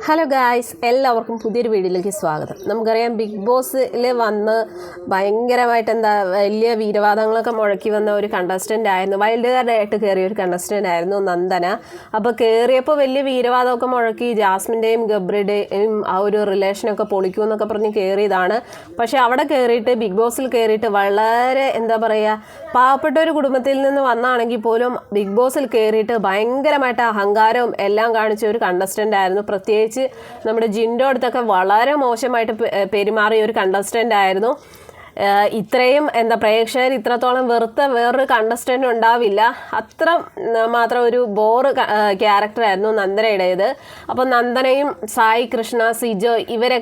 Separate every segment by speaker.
Speaker 1: Hello guys, എല്ലാവർക്കും പുതിയൊരു വീഡിയോയിലേക്ക് സ്വാഗതം. നമുക്കറിയാം, ബിഗ് ബോസിൽ വന്ന് ഭയങ്കരമായിട്ട് വലിയ വീരവാദങ്ങളൊക്കെ മുഴക്കി വന്ന ഒരു കണ്ടസ്റ്റൻ്റ് ആയിരുന്നു. വൈൽഡ് കാർഡായിട്ട് കയറിയ ഒരു കണ്ടസ്റ്റൻ്റ് ആയിരുന്നു നന്ദന. അപ്പോൾ കയറിയപ്പോൾ വലിയ വീരവാദമൊക്കെ മുഴക്കി ജാസ്മിൻ്റെയും ഗബ്രിയുടെയും ആ ഒരു റിലേഷനൊക്കെ പൊളിക്കുമെന്നൊക്കെ പറഞ്ഞ് കയറിയതാണ്. പക്ഷേ അവിടെ കയറിയിട്ട് ബിഗ് ബോസിൽ കയറിയിട്ട് വളരെ പാവപ്പെട്ട ഒരു കുടുംബത്തിൽ നിന്ന് വന്നാണെങ്കിൽ പോലും ബിഗ് ബോസിൽ കയറിയിട്ട് ഭയങ്കരമായിട്ട് അഹങ്കാരവും എല്ലാം കാണിച്ച ഒരു കണ്ടസ്റ്റൻ്റ് ആയിരുന്നു. പ്രത്യേകിച്ച് നമ്മുടെ ജിൻഡോ അടുത്തൊക്കെ വളരെ മോശമായിട്ട് പെരുമാറിയ ഒരു കണ്ടസ്റ്റൻ്റ് ആയിരുന്നു. ഇത്രയും പ്രേക്ഷകർ ഇത്രത്തോളം വെറുത്ത വേറൊരു കണ്ടസ്റ്റൻ്റ് ഉണ്ടാവില്ല. അത്ര മാത്രം ഒരു ബോറ് ക്യാരക്ടറായിരുന്നു നന്ദനയുടേത്. അപ്പോൾ നന്ദനയും സായി കൃഷ്ണ, സിജോ ഇവർ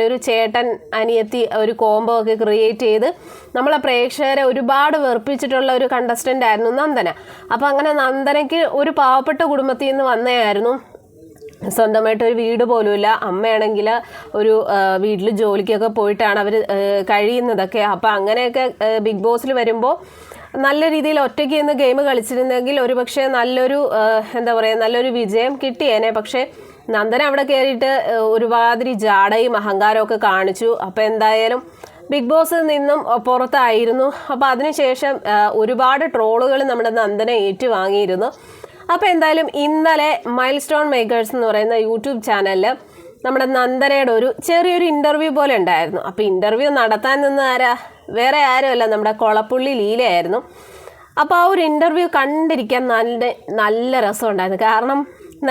Speaker 1: ഒരു ചേട്ടൻ അനിയത്തി ഒരു കോംബോ ഒക്കെ ക്രിയേറ്റ് ചെയ്ത് നമ്മളെ പ്രേക്ഷകരെ ഒരുപാട് വെറുപ്പിച്ചിട്ടുള്ള ഒരു കണ്ടസ്റ്റൻ്റ് ആയിരുന്നു നന്ദന. അപ്പോൾ അങ്ങനെ നന്ദനയ്ക്ക് ഒരു പാവപ്പെട്ട കുടുംബത്തിൽ നിന്ന് വന്നതായിരുന്നു. സ്വന്തമായിട്ടൊരു വീട് പോലുമില്ല. അമ്മയാണെങ്കിൽ ഒരു വീട്ടിൽ ജോലിക്കൊക്കെ പോയിട്ടാണ് അവർ കഴിയുന്നതൊക്കെ. അപ്പോൾ അങ്ങനെയൊക്കെ ബിഗ് ബോസിൽ വരുമ്പോൾ നല്ല രീതിയിൽ ഒറ്റയ്ക്ക് നിന്ന് ഗെയിം കളിച്ചിരുന്നെങ്കിൽ ഒരുപക്ഷെ നല്ലൊരു വിജയം കിട്ടിയേനെ. പക്ഷേ നന്ദന അവിടെ കയറിയിട്ട് ഒരുമാതിരി ജാടയും അഹങ്കാരമൊക്കെ കാണിച്ചു. അപ്പോൾ എന്തായാലും ബിഗ് ബോസിൽ നിന്നും പുറത്തായിരുന്നു. അപ്പോൾ അതിനുശേഷം ഒരുപാട് ട്രോളുകൾ നമ്മുടെ നന്ദന ഏറ്റുവാങ്ങിയിരുന്നു. അപ്പോൾ എന്തായാലും ഇന്നലെ മൈൽ സ്റ്റോൺ മേക്കേഴ്സ് എന്ന് പറയുന്ന യൂട്യൂബ് ചാനലിൽ നമ്മുടെ നന്ദനയുടെ ഒരു ചെറിയൊരു ഇൻ്റർവ്യൂ പോലെ ഉണ്ടായിരുന്നു. അപ്പോൾ ഇൻ്റർവ്യൂ നടത്താൻ നിന്ന് വേറെ ആരുമല്ല, നമ്മുടെ കൊളപ്പുള്ളി ലീലയായിരുന്നു. അപ്പോൾ ആ ഒരു ഇൻ്റർവ്യൂ കണ്ടിരിക്കാൻ നല്ല രസമുണ്ടായിരുന്നു. കാരണം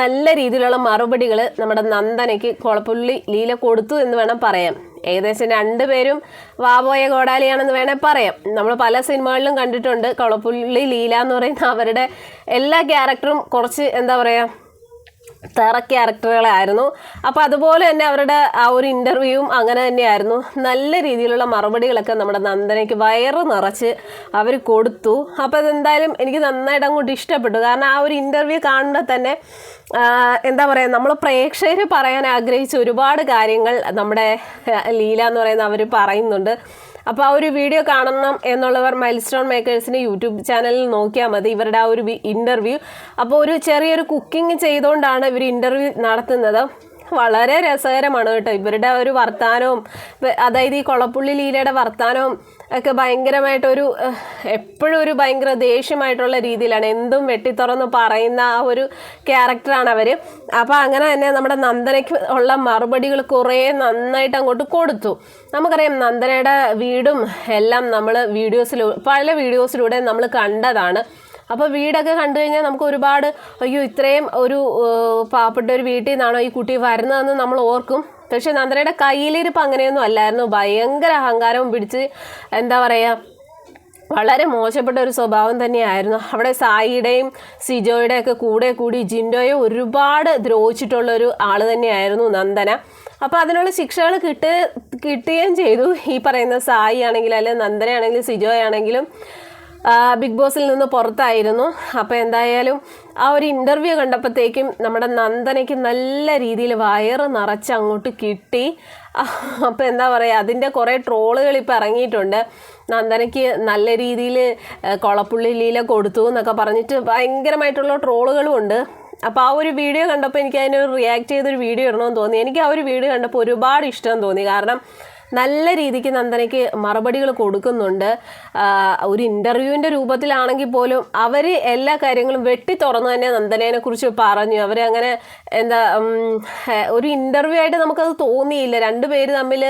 Speaker 1: നല്ല രീതിയിലുള്ള മറുപടികൾ നമ്മുടെ നന്ദനയ്ക്ക് കൊളപ്പുള്ളി ലീല കൊടുത്തു എന്ന് വേണം പറയാം. ഏകദേശം രണ്ടുപേരും വാപോയ കോടാലിയാണെന്ന് വേണേൽ പറയാം. നമ്മൾ പല സിനിമകളിലും കണ്ടിട്ടുണ്ട്. കൊളപ്പുള്ളി ലീല എന്ന് പറയുന്ന അവരുടെ എല്ലാ ക്യാരക്ടറും കുറച്ച് തെറ ക്യാരക്ടറുകളായിരുന്നു. അപ്പോൾ അതുപോലെ തന്നെ അവരുടെ ആ ഒരു ഇൻ്റർവ്യൂവും അങ്ങനെ തന്നെയായിരുന്നു. നല്ല രീതിയിലുള്ള മറുപടികളൊക്കെ നമ്മുടെ നന്ദനയ്ക്ക് വയറ് നിറച്ച് അവർ കൊടുത്തു. അപ്പോൾ അതെന്തായാലും എനിക്ക് നന്നായിട്ട് അങ്ങോട്ട് ഇഷ്ടപ്പെട്ടു. കാരണം ആ ഒരു ഇൻ്റർവ്യൂ കാണുമ്പോൾ തന്നെ നമ്മൾ പ്രേക്ഷകർ പറയാൻ ആഗ്രഹിച്ച ഒരുപാട് കാര്യങ്ങൾ നമ്മുടെ ലീല എന്ന് പറയുന്ന അവർ പറയുന്നുണ്ട്. അപ്പോൾ ആ ഒരു വീഡിയോ കാണണം എന്നുള്ളവർ മൈൽ സ്റ്റോൺ മേക്കേഴ്സിൻ്റെ യൂട്യൂബ് ചാനലിൽ നോക്കിയാൽ മതി ഇവരുടെ ആ ഒരു ഇൻ്റർവ്യൂ. അപ്പോൾ ഒരു ചെറിയൊരു കുക്കിംഗ് ചെയ്തുകൊണ്ടാണ് ഇവർ ഇൻ്റർവ്യൂ നടത്തുന്നത്. വളരെ രസകരമാണ് കേട്ടോ. ഇവരുടെ ഒരു വർത്താനവും, അതായത് ഈ കൊളപ്പുള്ളി ലീലയുടെ വർത്താനവും ഒക്കെ ഭയങ്കരമായിട്ടൊരു എപ്പോഴും ഒരു ഭയങ്കര ദേഷ്യമായിട്ടുള്ള രീതിയിലാണ് എന്തും വെട്ടിത്തുറന്ന് പറയുന്ന ആ ഒരു ക്യാരക്ടറാണ് അവർ. അപ്പോൾ അങ്ങനെ തന്നെ നമ്മുടെ നന്ദനയ്ക്ക് ഉള്ള മറുപടികൾ കുറേ നന്നായിട്ട് അങ്ങോട്ട് കൊടുത്തു. നമുക്കറിയാം, നന്ദനയുടെ വീടും എല്ലാം നമ്മൾ പല വീഡിയോസിലൂടെ നമ്മൾ കണ്ടതാണ്. അപ്പോൾ വീടൊക്കെ കണ്ടു കഴിഞ്ഞാൽ നമുക്ക് ഒരുപാട് ഇത്രയും ഒരു പാവപ്പെട്ട ഒരു വീട്ടിൽ നിന്നാണോ ഈ കുട്ടി വരുന്നതെന്ന് നമ്മൾ ഓർക്കും. പക്ഷേ നന്ദനയുടെ കയ്യിലിരിപ്പ് അങ്ങനെയൊന്നും അല്ലായിരുന്നു. ഭയങ്കര അഹങ്കാരവും പിടിച്ച് വളരെ മോശപ്പെട്ട ഒരു സ്വഭാവം തന്നെയായിരുന്നു. അവിടെ സായിയുടെയും സിജോയുടെയൊക്കെ കൂടെ കൂടി ജിൻഡോയെ ഒരുപാട് ദ്രോഹിച്ചിട്ടുള്ളൊരു ആൾ തന്നെയായിരുന്നു നന്ദന. അപ്പോൾ അതിനുള്ള ശിക്ഷകൾ കിട്ടുകയും ചെയ്തു. ഈ പറയുന്ന സായി ആണെങ്കിലും അല്ലെങ്കിൽ നന്ദനയാണെങ്കിലും സിജോയാണെങ്കിലും ബിഗ് ബോസിൽ നിന്ന് പുറത്തായിരുന്നു. അപ്പോൾ എന്തായാലും ആ ഒരു ഇൻ്റർവ്യൂ കണ്ടപ്പോഴത്തേക്കും നമ്മുടെ നന്ദനയ്ക്ക് നല്ല രീതിയിൽ വയറ് നിറച്ച് അങ്ങോട്ട് കിട്ടി. അപ്പോൾ അതിൻ്റെ കുറേ ട്രോളുകൾ ഇപ്പോൾ ഇറങ്ങിയിട്ടുണ്ട്. നന്ദനയ്ക്ക് നല്ല രീതിയിൽ കൊളപ്പുള്ളി ലീല കൊടുത്തു എന്നൊക്കെ പറഞ്ഞിട്ട് ഭയങ്കരമായിട്ടുള്ള ട്രോളുകളും ഉണ്ട്. അപ്പോൾ ആ ഒരു വീഡിയോ കണ്ടപ്പോൾ എനിക്ക് അതിനൊരു റിയാക്ട് ചെയ്തൊരു വീഡിയോ ഇടണമെന്ന് തോന്നി. എനിക്ക് ആ ഒരു വീഡിയോ കണ്ടപ്പോൾ ഒരുപാട് ഇഷ്ടം തോന്നി. കാരണം നല്ല രീതിക്ക് നന്ദനയ്ക്ക് മറുപടികൾ കൊടുക്കുന്നുണ്ട്. ഒരു ഇൻ്റർവ്യൂവിൻ്റെ രൂപത്തിലാണെങ്കിൽ പോലും അവർ എല്ലാ കാര്യങ്ങളും വെട്ടി തുറന്ന് തന്നെ നന്ദനയെ കുറിച്ച് പറഞ്ഞു. അവരങ്ങനെ ഒരു ഇൻ്റർവ്യൂ ആയിട്ട് നമുക്കത് തോന്നിയില്ല. രണ്ടുപേര് തമ്മിൽ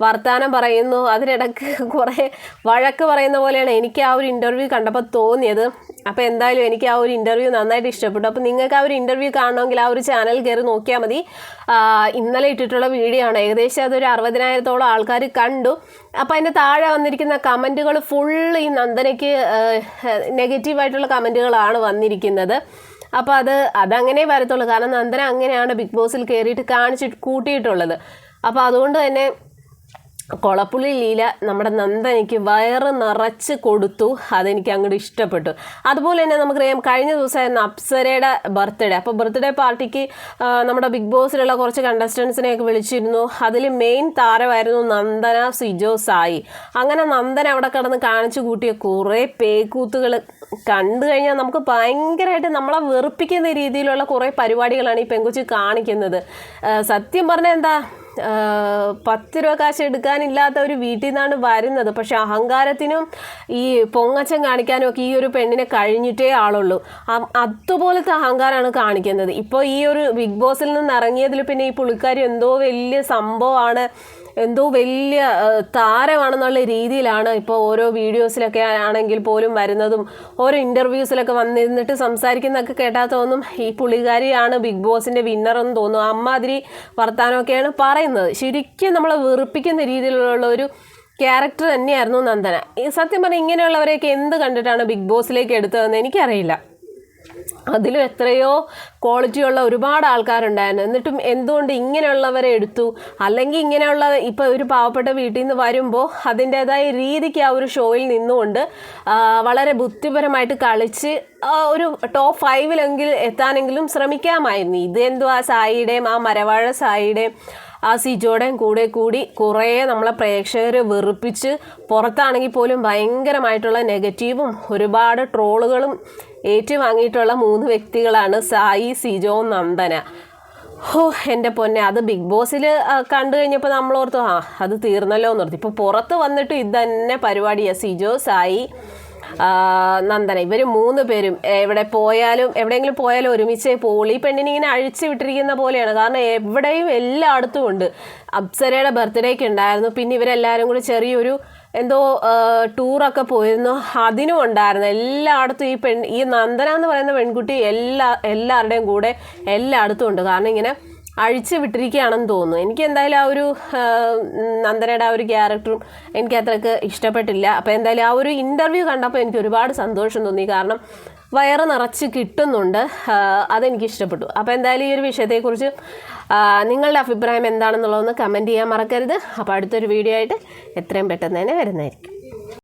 Speaker 1: വർത്തമാനം പറയുന്നു, അതിനിടയ്ക്ക് കുറേ വഴക്ക് പറയുന്ന പോലെയാണ് എനിക്ക് ആ ഒരു ഇൻ്റർവ്യൂ കണ്ടപ്പോൾ തോന്നിയത്. അപ്പോൾ എന്തായാലും എനിക്ക് ആ ഒരു ഇൻ്റർവ്യൂ നന്നായിട്ട് ഇഷ്ടപ്പെട്ടു. അപ്പോൾ നിങ്ങൾക്ക് ആ ഒരു ഇൻ്റർവ്യൂ കാണണമെങ്കിൽ ആ ഒരു ചാനൽ കയറി നോക്കിയാൽ മതി. ഇന്നലെ ഇട്ടിട്ടുള്ള വീഡിയോ ആണ്. ഏകദേശം അതൊരു 60,000-ഓളം ആൾക്കാർ കണ്ടു. അപ്പോൾ അതിൻ്റെ താഴെ വന്നിരിക്കുന്ന കമൻറ്റുകൾ ഫുൾ ഈ നന്ദനയ്ക്ക് നെഗറ്റീവായിട്ടുള്ള കമൻറ്റുകളാണ് വന്നിരിക്കുന്നത്. അപ്പോൾ അതങ്ങനെ വരത്തുള്ളൂ. കാരണം നന്ദന അങ്ങനെയാണ് ബിഗ് ബോസിൽ കയറിയിട്ട് കൂട്ടിയിട്ടുള്ളത്. അപ്പോൾ അതുകൊണ്ട് തന്നെ കുളപ്പുള്ളി ലീല നമ്മുടെ നന്ദനയ്ക്ക് വയറ് നിറച്ച് കൊടുത്തു. അതെനിക്ക് അങ്ങോട്ട് ഇഷ്ടപ്പെട്ടു. അതുപോലെ തന്നെ നമുക്കറിയാം കഴിഞ്ഞ ദിവസമായിരുന്നു അപ്സരയുടെ ബർത്ത്ഡേ. അപ്പോൾ ബർത്ത്ഡേ പാർട്ടിക്ക് നമ്മുടെ ബിഗ് ബോസിലുള്ള കുറച്ച് കണ്ടസ്റ്റൻസിനെയൊക്കെ വിളിച്ചിരുന്നു. അതിൽ മെയിൻ താരമായിരുന്നു നന്ദന, സിജോ, സായി. അങ്ങനെ നന്ദന അവിടെ കിടന്ന് കാണിച്ചു കൂട്ടിയ കുറേ പേക്കൂത്തുകൾ കണ്ടു കഴിഞ്ഞാൽ നമുക്ക് ഭയങ്കരമായിട്ട് നമ്മളെ വെറുപ്പിക്കുന്ന രീതിയിലുള്ള കുറേ പരിപാടികളാണ് ഈ പെങ്കുച്ചി കാണിക്കുന്നത്. സത്യം പറഞ്ഞാൽ എന്താ, 10 രൂപ കാശ് എടുക്കാനില്ലാത്ത ഒരു വീട്ടിൽ നിന്നാണ് വരുന്നത്. പക്ഷെ അഹങ്കാരത്തിനും ഈ പൊങ്ങച്ചം കാണിക്കാനും ഒക്കെ ഈ ഒരു പെണ്ണിനെ കഴിഞ്ഞിട്ടേ ആളുള്ളൂ. അതുപോലത്തെ അഹങ്കാരമാണ് കാണിക്കുന്നത്. ഇപ്പോൾ ഈ ഒരു ബിഗ് ബോസിൽ നിന്ന് ഇറങ്ങിയതിൽ പിന്നെ ഈ പുള്ളിക്കാരി എന്തോ വലിയ സംഭവമാണ്, എന്തോ വലിയ താരമാണെന്നുള്ള രീതിയിലാണ് ഇപ്പോൾ ഓരോ വീഡിയോസിലൊക്കെ ആണെങ്കിൽ പോലും വരുന്നതും ഓരോ ഇൻ്റർവ്യൂസിലൊക്കെ വന്നിരുന്നിട്ട് സംസാരിക്കുന്നതൊക്കെ കേട്ടാൽ തോന്നും ഈ പുള്ളിക്കാരിയാണ് ബിഗ് ബോസിൻ്റെ വിന്നറെന്ന് തോന്നും. അമ്മാതിരി വർത്താനമൊക്കെയാണ് പറയുന്നത്. ശരിക്കും നമ്മളെ വെറുപ്പിക്കുന്ന രീതിയിലുള്ള ഒരു ക്യാരക്ടർ തന്നെയായിരുന്നു നന്ദന. സത്യം പറഞ്ഞാൽ ഇങ്ങനെയുള്ളവരെയൊക്കെ എന്ത് കണ്ടിട്ടാണ് ബിഗ് ബോസിലേക്ക് എടുത്തതെന്ന് എനിക്കറിയില്ല. അതിലും എത്രയോ ക്വാളിറ്റിയുള്ള ഒരുപാട് ആൾക്കാരുണ്ടായിരുന്നു. എന്നിട്ടും എന്തുകൊണ്ട് ഇങ്ങനെയുള്ളവരെ എടുത്തു? അല്ലെങ്കിൽ ഇങ്ങനെയുള്ള ഇപ്പോൾ ഒരു പാവപ്പെട്ട വീട്ടിൽ നിന്ന് വരുമ്പോൾ അതിൻ്റേതായ രീതിക്ക് ആ ഒരു ഷോയിൽ നിന്നുകൊണ്ട് വളരെ ബുദ്ധിപരമായിട്ട് കളിച്ച് ഒരു ടോപ്പ് 5 എത്താനെങ്കിലും ശ്രമിക്കാമായിരുന്നു. ഇതെന്തോ ആ സായിയുടെയും ആ മരവാഴ സായിയുടെയും ആ സിജോയുടെയും കൂടി കുറേ നമ്മളെ പ്രേക്ഷകർ വെറുപ്പിച്ച് പുറത്താണെങ്കിൽ പോലും ഭയങ്കരമായിട്ടുള്ള നെഗറ്റീവും ഒരുപാട് ട്രോളുകളും ഏറ്റുവാങ്ങിയിട്ടുള്ള 3 വ്യക്തികളാണ് സായി, സിജോ, നന്ദന. എൻ്റെ പൊന്നെ, അത് ബിഗ് ബോസിൽ കണ്ടു കഴിഞ്ഞപ്പോൾ നമ്മളോർത്തു അത് തീർന്നല്ലോ എന്നോർത്തു. ഇപ്പോൾ പുറത്ത് വന്നിട്ട് ഇത് തന്നെ പരിപാടിയാണ്. സിജോ, സായി, നന്ദന, ഇവർ 3 പേരും എവിടെയെങ്കിലും പോയാലും ഒരുമിച്ചേ പോകുള്ളൂ. ഈ പെണ്ണിനെ ഇങ്ങനെ അഴിച്ചു വിട്ടിരിക്കുന്ന പോലെയാണ്. കാരണം എവിടെയും എല്ലായിടത്തും ഉണ്ട്. അപ്സരയുടെ ബർത്ത്ഡേക്ക് ഉണ്ടായിരുന്നു. പിന്നെ ഇവരെല്ലാവരും കൂടി ചെറിയൊരു എന്തോ ടൂറൊക്കെ പോയിരുന്നു, അതിനും ഉണ്ടായിരുന്നു. എല്ലായിടത്തും ഈ നന്ദന എന്ന് പറയുന്ന പെൺകുട്ടി എല്ലാവരുടെയും കൂടെ എല്ലായിടത്തും ഉണ്ട്. കാരണം ഇങ്ങനെ അഴിച്ചു വിട്ടിരിക്കുകയാണെന്ന് തോന്നുന്നു. എനിക്ക് എന്തായാലും ആ ഒരു നന്ദനയുടെ ആ ഒരു ക്യാരക്ടറും എനിക്ക് അത്രയ്ക്ക് ഇഷ്ടപ്പെട്ടില്ല. അപ്പോൾ എന്തായാലും ആ ഒരു ഇൻ്റർവ്യൂ കണ്ടപ്പോൾ എനിക്ക് ഒരുപാട് സന്തോഷം തോന്നി. കാരണം വയറ് നിറച്ച് കിട്ടുന്നുണ്ട്, അതെനിക്ക് ഇഷ്ടപ്പെട്ടു. അപ്പോൾ എന്തായാലും ഈ ഒരു വിഷയത്തെക്കുറിച്ച് നിങ്ങളുടെ അഭിപ്രായം എന്താണെന്നുള്ളതൊന്ന് കമൻറ്റ് ചെയ്യാൻ മറക്കരുത്. അപ്പോൾ അടുത്തൊരു വീഡിയോ ആയിട്ട് എത്രയും പെട്ടെന്ന് തന്നെ വരുന്നതായിരിക്കും.